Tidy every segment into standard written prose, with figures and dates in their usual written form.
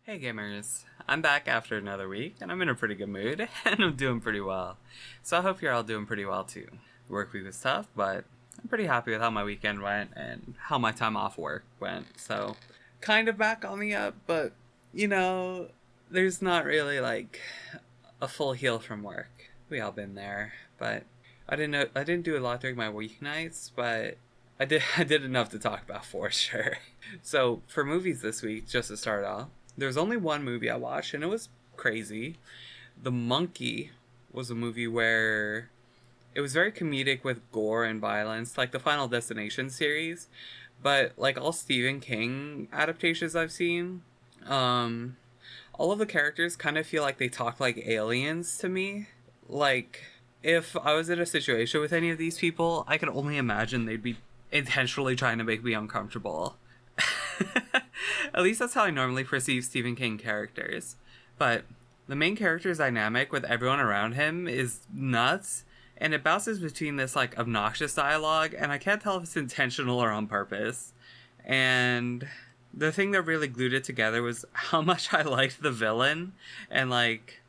Hey gamers, I'm back after another week and I'm in a pretty good mood and I'm doing pretty well. So I hope you're all doing pretty well too. The work week was tough, but I'm pretty happy with how my weekend went and how my time off work went. So kind of back on the up, but you know, there's not really like a full heal from work. We all been there, but I didn't do a lot during my weeknights, but I did enough to talk about for sure. So for movies this week, just to start off, there's only one movie I watched, and it was crazy. The Monkey was a movie where it was very comedic with gore and violence, like the Final Destination series. But like all Stephen King adaptations I've seen, um, all of the characters kind of feel like they talk like aliens to me. Like if I was in a situation with any of these people, I could only imagine they'd be intentionally trying to make me uncomfortable. At least that's how I normally perceive Stephen King characters. But the main character's dynamic with everyone around him is nuts, and it bounces between this like obnoxious dialogue, and I can't tell if it's intentional or on purpose. And the thing that really glued it together was how much I liked the villain, and like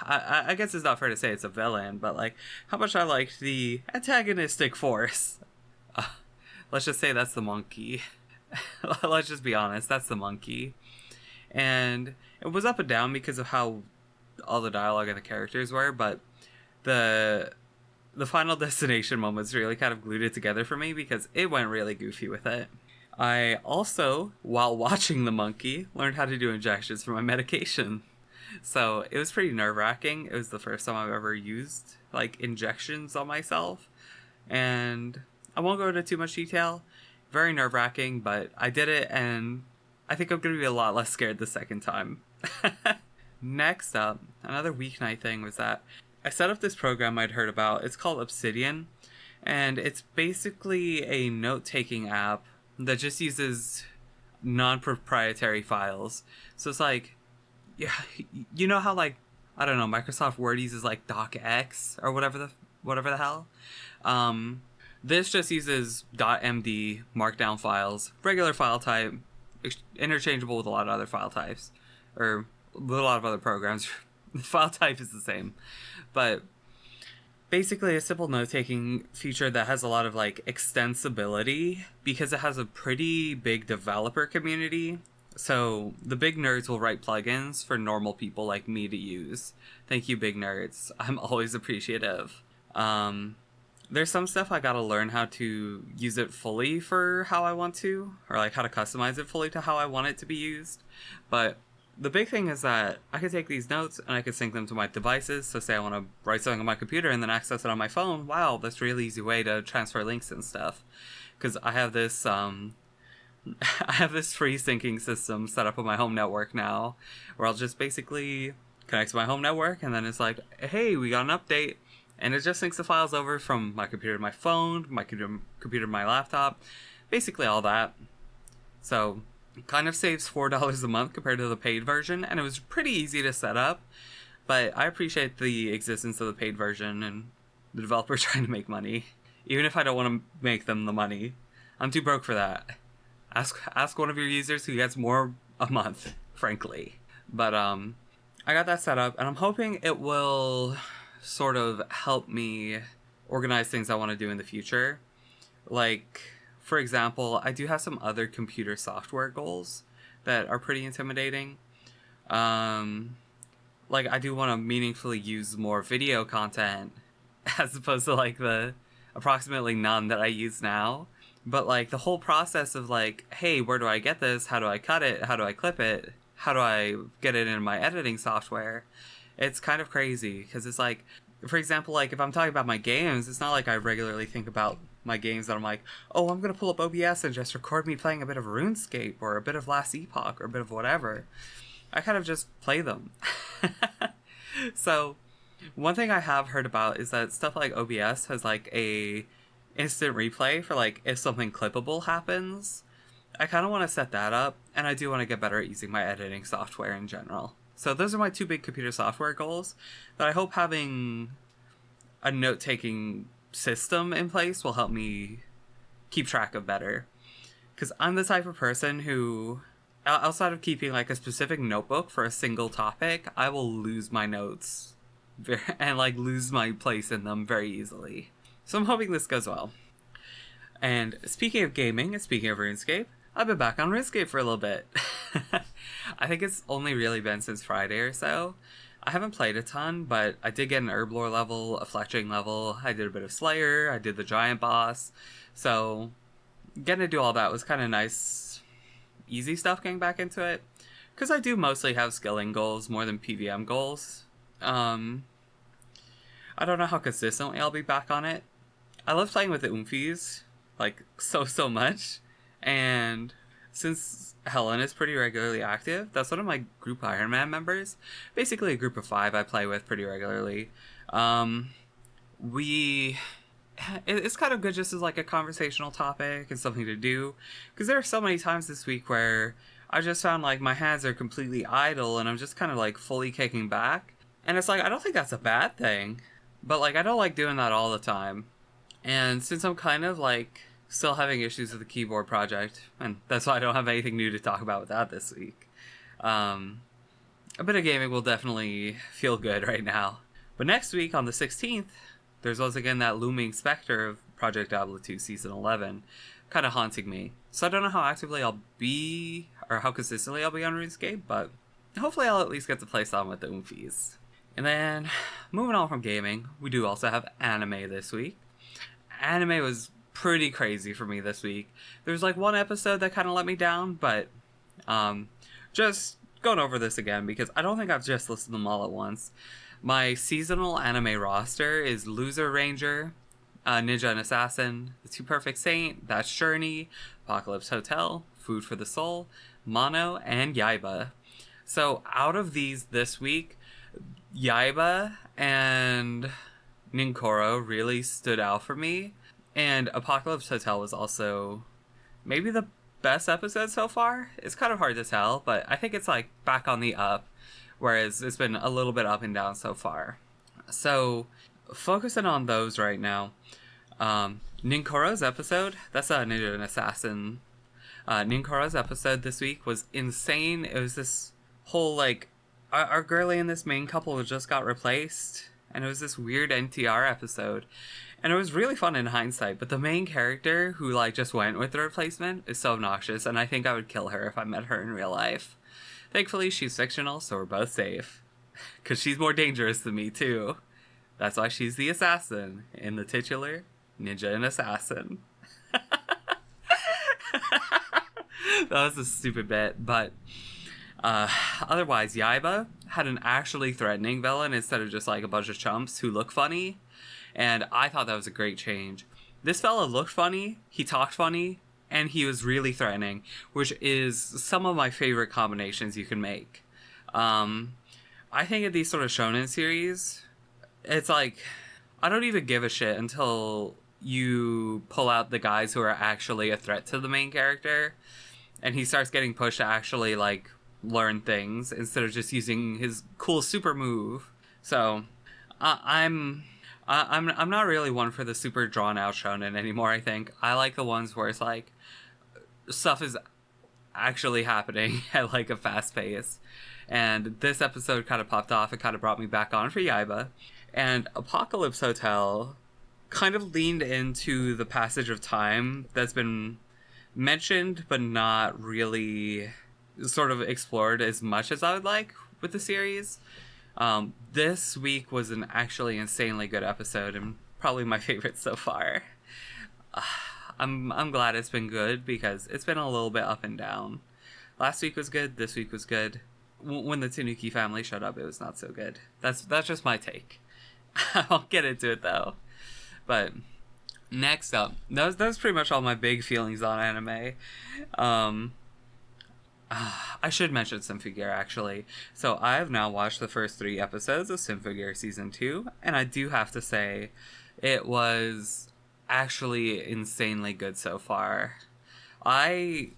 I guess it's not fair to say it's a villain, but like how much I liked the antagonistic force. Uh, let's just say that's the monkey. Let's just be honest, that's the monkey. And it was up and down because of how all the dialogue and the characters were, but the Final Destination moments really kind of glued it together for me because it went really goofy with it. I also, while watching the monkey, learned how to do injections for my medication. So it was pretty nerve-wracking. It was the first time I've ever used like injections on myself, and I won't go into too much detail. Very nerve-wracking, but I did it, and I think I'm going to be a lot less scared the second time. Next up, another weeknight thing was that I set up this program I'd heard about. It's called Obsidian, and it's basically a note-taking app that just uses non-proprietary files. So it's like, yeah, you know how like, I don't know, Microsoft Word uses like docx or whatever the hell? This just uses .md markdown files, regular file type, interchangeable with a lot of other file types, or with a lot of other programs. The file type is the same, but basically a simple note-taking feature that has a lot of like extensibility because it has a pretty big developer community. So the big nerds will write plugins for normal people like me to use. Thank you, big nerds. I'm always appreciative. There's some stuff I gotta learn how to use it fully for how I want to, or like how to customize it fully to how I want it to be used. But the big thing is that I could take these notes and I could sync them to my devices. So say I want to write something on my computer and then access it on my phone. Wow, that's a really easy way to transfer links and stuff. Because I have this I have this free syncing system set up on my home network now, where I'll just basically connect to my home network, and then it's like, hey, we got an update. And it just syncs the files over from my computer to my phone, my computer to my laptop, basically all that. So it kind of saves $4 a month compared to the paid version, and it was pretty easy to set up. But I appreciate the existence of the paid version and the developer trying to make money, even if I don't want to make them the money. I'm too broke for that. Ask one of your users who gets more a month, frankly. But I got that set up, and I'm hoping it will sort of help me organize things I want to do in the future. Like, for example, I do have some other computer software goals that are pretty intimidating. Like, I do want to meaningfully use more video content as opposed to like the approximately none that I use now. But like the whole process of like, hey, where do I get this? How do I cut it? How do I clip it? How do I get it in my editing software? It's kind of crazy because it's like, for example, like if I'm talking about my games, it's not like I regularly think about my games that I'm like, oh, I'm going to pull up OBS and just record me playing a bit of RuneScape or a bit of Last Epoch or a bit of whatever. I kind of just play them. So one thing I have heard about is that stuff like OBS has like a instant replay for like if something clippable happens. I kind of want to set that up, and I do want to get better at using my editing software in general. So those are my two big computer software goals that I hope having a note-taking system in place will help me keep track of better. Because I'm the type of person who outside of keeping like a specific notebook for a single topic, I will lose my notes and like lose my place in them very easily. So I'm hoping this goes well. And speaking of gaming and speaking of RuneScape, I've been back on RuneScape for a little bit. I think it's only really been since Friday or so. I haven't played a ton, but I did get an Herblore level, a Fletching level, I did a bit of Slayer, I did the Giant Boss. So getting to do all that was kind of nice, easy stuff getting back into it. Because I do mostly have skilling goals more than PVM goals. I don't know how consistently I'll be back on it. I love playing with the Oomfies, like, so much. And since Helen is pretty regularly active, that's one of my group Iron Man members. Basically a group of 5 I play with pretty regularly. It's kind of good just as like a conversational topic and something to do. Because there are so many times this week where I just found like my hands are completely idle and I'm just kind of like fully kicking back. And it's like, I don't think that's a bad thing. But like, I don't like doing that all the time. And since I'm kind of like still having issues with the keyboard project, and that's why I don't have anything new to talk about with that this week, a bit of gaming will definitely feel good right now. But next week on the 16th, there's once again that looming specter of Project Diablo 2 Season 11 kind of haunting me. So I don't know how actively I'll be, or how consistently I'll be on RuneScape, but hopefully I'll at least get to play some with the Oomfies. And then, moving on from gaming, we do also have anime this week. Anime was pretty crazy for me this week. There's like one episode that kind of let me down, but just going over this again because I don't think I've just listed them all at once. My seasonal anime roster is Loser Ranger, Ninja and Assassin, The Two Perfect Saint, That's Journey, Apocalypse Hotel, Food for the Soul, Mono, and Yaiba. So out of these this week, Yaiba and Ninkoro really stood out for me. And Apocalypse Hotel was also maybe the best episode so far. It's kind of hard to tell, but I think it's like back on the up, whereas it's been a little bit up and down so far. So focusing on those right now. Ninkoro's episode, that's a Ninja and Assassin. Ninkoro's episode this week was insane. It was this whole like, our girlie and this main couple just got replaced, and it was this weird NTR episode. And it was really fun in hindsight, but the main character who like just went with the replacement is so obnoxious, and I think I would kill her if I met her in real life. Thankfully, she's fictional, so we're both safe. Because she's more dangerous than me, too. That's why she's the assassin in the titular Ninja and Assassin. That was a stupid bit, but otherwise, Yaiba had an actually threatening villain instead of just like a bunch of chumps who look funny. And I thought that was a great change. This fella looked funny, he talked funny, and he was really threatening, which is some of my favorite combinations you can make. I think of these sort of shonen series, it's like, I don't even give a shit until you pull out the guys who are actually a threat to the main character, and he starts getting pushed to actually, like, learn things instead of just using his cool super move. So, I'm not really one for the super drawn out shonen anymore. I think I like the ones where it's like stuff is actually happening at like a fast pace. And this episode kind of popped off. It kind of brought me back on for Yaiba. And Apocalypse Hotel kind of leaned into the passage of time that's been mentioned but not really sort of explored as much as I would like with the series. This week was an actually insanely good episode and probably my favorite so far. I'm glad it's been good because it's been a little bit up and down. Last week was good. This week was good. When the Tanuki family showed up, it was not so good. That's just my take. I'll get into it though. But next up, that was pretty much all my big feelings on anime. I should mention Symphogear, actually. So I have now watched the first 3 episodes of Symphogear Season 2, and I do have to say, it was actually insanely good so far. I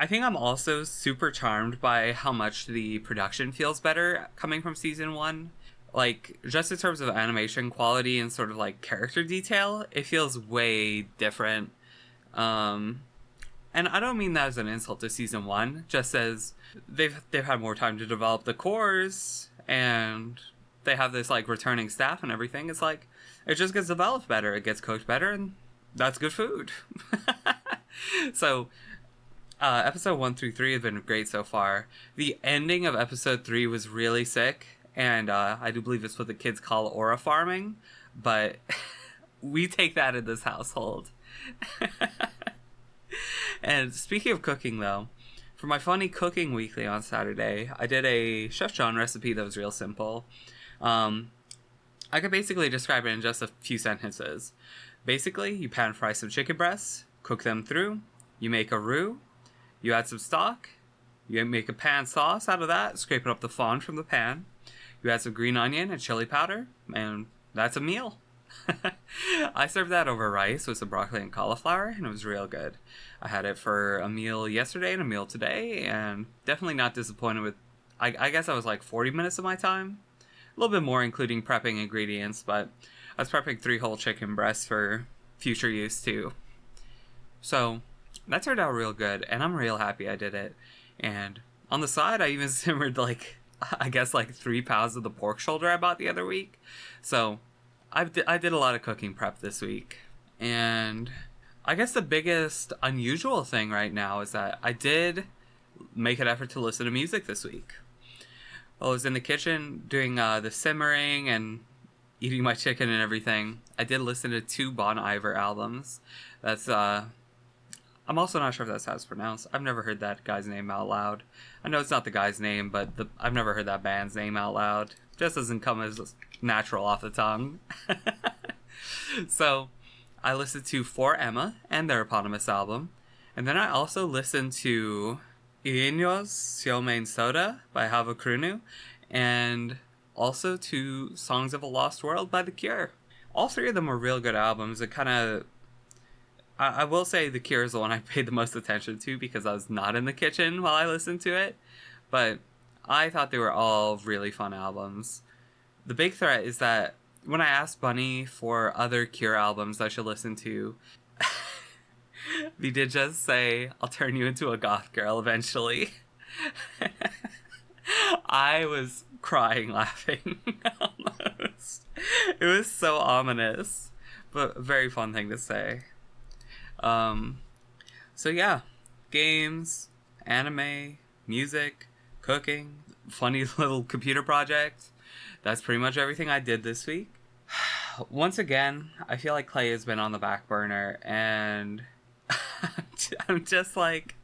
think I'm also super charmed by how much the production feels better coming from Season 1. Like, just in terms of animation quality and sort of, like, character detail, it feels way different. And I don't mean that as an insult to season 1, just as they've had more time to develop the cores, and they have this like returning staff and everything. It's like it just gets developed better, it gets cooked better, and that's good food. So episode 1 through 3 have been great so far. The ending of episode 3 was really sick, and I do believe it's what the kids call aura farming, but we take that in this household. And speaking of cooking, though, for my funny cooking weekly on Saturday, I did a Chef John recipe that was real simple. I could basically describe it in just a few sentences. Basically, you pan fry some chicken breasts, cook them through, you make a roux, you add some stock, you make a pan sauce out of that, scraping up the fond from the pan, you add some green onion and chili powder, and that's a meal. I served that over rice with some broccoli and cauliflower, and it was real good. I had it for a meal yesterday and a meal today, and definitely not disappointed with... I guess I was like 40 minutes of my time. A little bit more, including prepping ingredients, but I was prepping 3 whole chicken breasts for future use, too. So, that turned out real good, and I'm real happy I did it. And on the side, I even simmered, like, I guess, like 3 pounds of the pork shoulder I bought the other week. So, I did a lot of cooking prep this week. And I guess the biggest unusual thing right now is that I did make an effort to listen to music this week. While I was in the kitchen doing the simmering and eating my chicken and everything, I did listen to 2 Bon Iver albums. That's, I'm also not sure if that's how it's pronounced. I've never heard that guy's name out loud. I know it's not the guy's name, but I've never heard that band's name out loud. Just doesn't come as natural off the tongue. So, I listened to For Emma and their eponymous album. And then I also listened to Iños Siomain Soda by Hava Krunu, and also to Songs of a Lost World by The Cure. All 3 of them were real good albums. It kind of... I will say The Cure is the one I paid the most attention to because I was not in the kitchen while I listened to it. But I thought they were all really fun albums. The big threat is that when I asked Bunny for other Cure albums I should listen to, he did just say, "I'll turn you into a goth girl eventually." I was crying laughing almost. It was so ominous, but a very fun thing to say. So yeah, games, anime, music, cooking, funny little computer project. That's pretty much everything I did this week. Once again, I feel like Clay has been on the back burner, and I'm just like,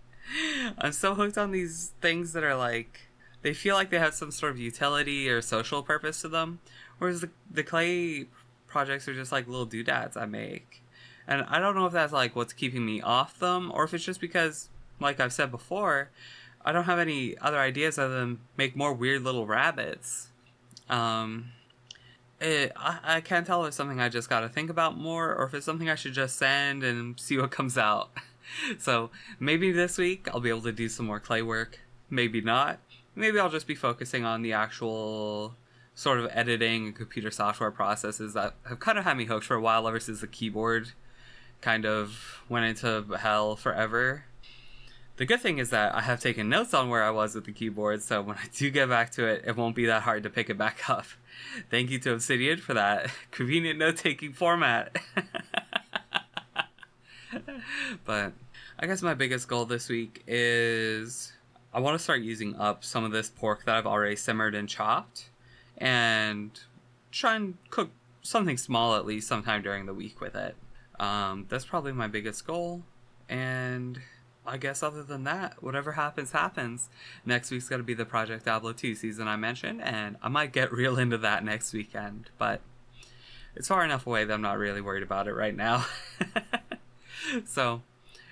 I'm so hooked on these things that are like, they feel like they have some sort of utility or social purpose to them, whereas the Clay projects are just like little doodads I make. And I don't know if that's like what's keeping me off them, or if it's just because, like I've said before, I don't have any other ideas other than make more weird little rabbits. I can't tell if it's something I just gotta think about more, or if it's something I should just send and see what comes out. So maybe this week I'll be able to do some more clay work. Maybe not. Maybe I'll just be focusing on the actual sort of editing and computer software processes that have kind of had me hooked for a while ever since the keyboard kind of went into hell forever. The good thing is that I have taken notes on where I was with the keyboard, so when I do get back to it, it won't be that hard to pick it back up. Thank you to Obsidian for that convenient note-taking format. But I guess my biggest goal this week is I want to start using up some of this pork that I've already simmered and chopped, and try and cook something small at least sometime during the week with it. That's probably my biggest goal, and I guess other than that, whatever happens, happens. Next week's going to be the Project Diablo 2 season I mentioned, and I might get real into that next weekend, but it's far enough away that I'm not really worried about it right now. So,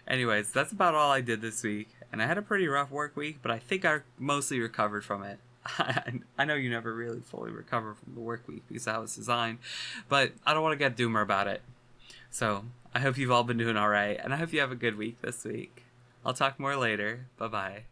anyways, that's about all I did this week, and I had a pretty rough work week, but I think I mostly recovered from it. I know you never really fully recover from the work week because of how it's designed, but I don't want to get doomer about it. So, I hope you've all been doing alright, and I hope you have a good week this week. I'll talk more later. Bye-bye.